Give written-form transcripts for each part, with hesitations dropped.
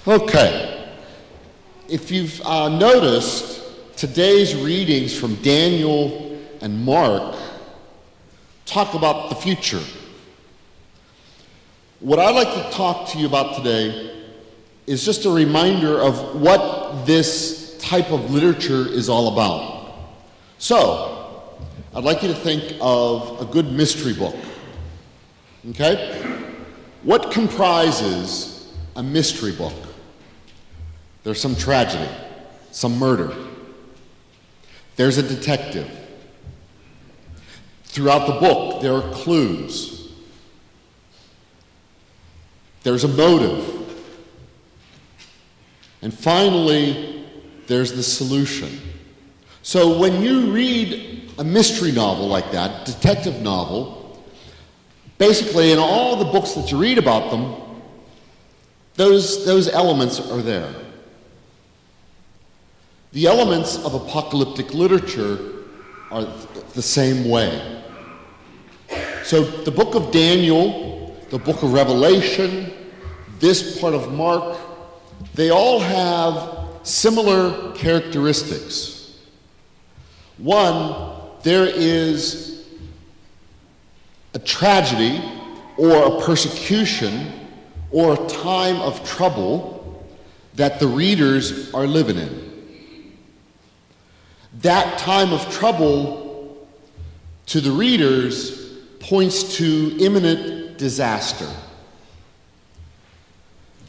Okay. If you've noticed, today's readings from Daniel and Mark talk about the future. What I'd like to talk to you about today is just a reminder of what this type of literature is all about. So, I'd like you to think of a good mystery book. Okay? What comprises a mystery book? There's some tragedy, some murder. There's a detective. Throughout the book, there are clues. There's a motive. And finally, there's the solution. So when you read a mystery novel like that, detective novel, basically in all the books that you read about them, those elements are there. The elements of apocalyptic literature are the same way. So the book of Daniel, the book of Revelation, this part of Mark, they all have similar characteristics. One, there is a tragedy or a persecution or a time of trouble that the readers are living in. That time of trouble to the readers points to imminent disaster.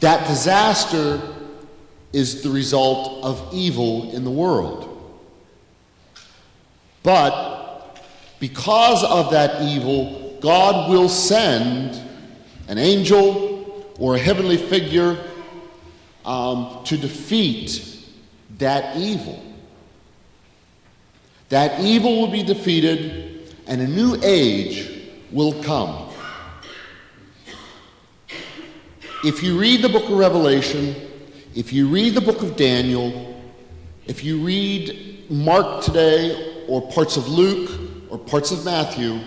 That disaster is the result of evil in the world. But because of that evil, God will send an angel or a heavenly figure to defeat that evil. That evil will be defeated and a new age will come. If you read the book of Revelation, if you read the book of Daniel, if you read Mark today or parts of Luke or parts of Matthew,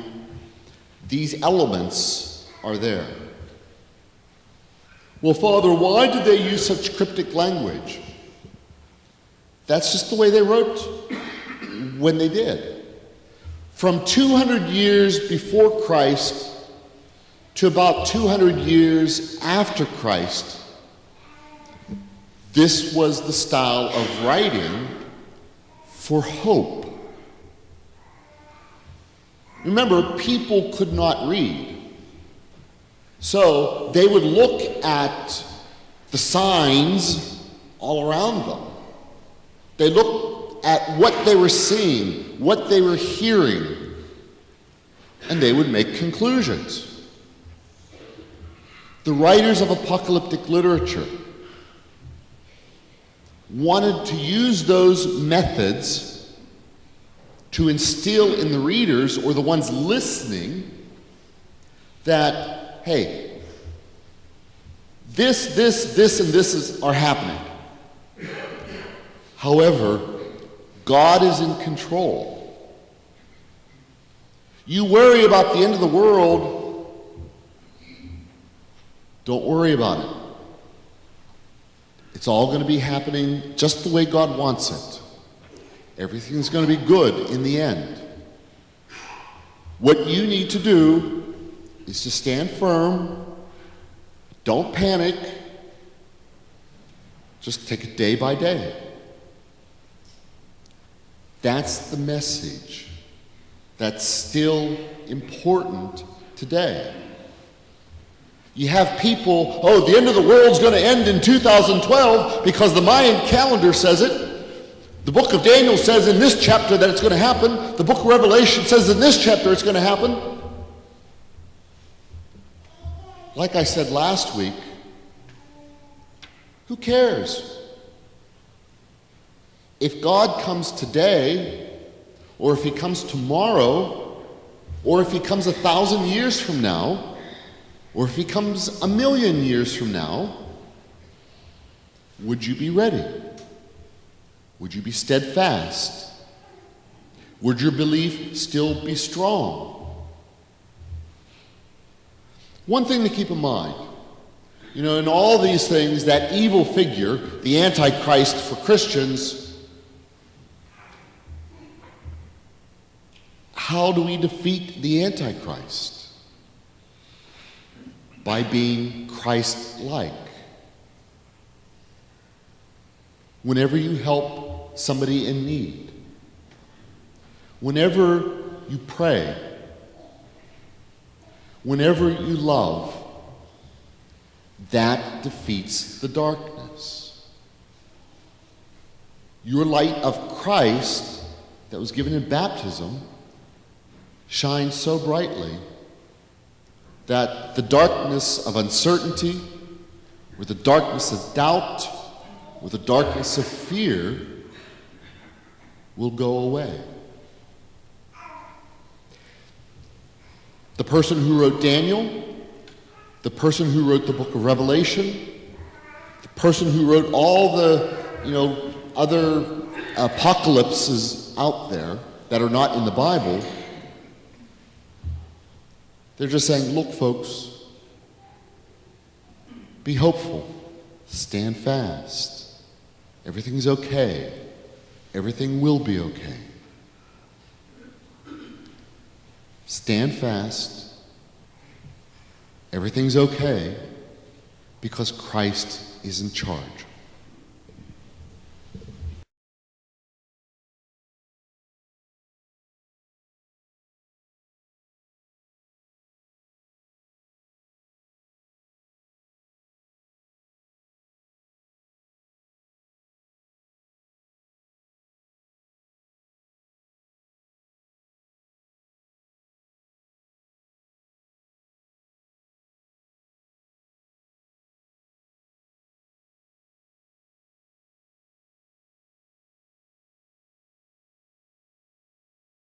these elements are there. Well, Father, why did they use such cryptic language? That's just the way they wrote when they did. From 200 years before Christ to about 200 years after Christ, this was the style of writing for hope. Remember, people could not read. So they would look at the signs all around them. They looked at what they were seeing, what they were hearing, and they would make conclusions. The writers of apocalyptic literature wanted to use those methods to instill in the readers or the ones listening that, hey, this, and this are happening. However, God is in control. You worry about the end of the world, don't worry about it. It's all going to be happening just the way God wants it. Everything's going to be good in the end. What you need to do is to stand firm, don't panic, just take it day by day. That's the message that's still important today. You have people, the end of the world's going to end in 2012 because the Mayan calendar says it. The book of Daniel says in this chapter that it's going to happen. The book of Revelation says in this chapter it's going to happen. Like I said last week, who cares? If God comes today, or if he comes tomorrow, or if he comes 1,000 years from now, or if he comes 1,000,000 years from now, would you be ready? Would you be steadfast? Would your belief still be strong? One thing to keep in mind, In all these things, that evil figure, the Antichrist for Christians, how do we defeat the Antichrist? By being Christ-like. Whenever you help somebody in need, whenever you pray, whenever you love, that defeats the darkness. Your light of Christ that was given in baptism shines so brightly that the darkness of uncertainty, or the darkness of doubt, or the darkness of fear will go away. The person who wrote Daniel, the person who wrote the book of Revelation, the person who wrote all the, other apocalypses out there that are not in the Bible, they're just saying, look, folks, be hopeful, stand fast. Everything's okay. Everything will be okay. Stand fast. Everything's okay because Christ is in charge.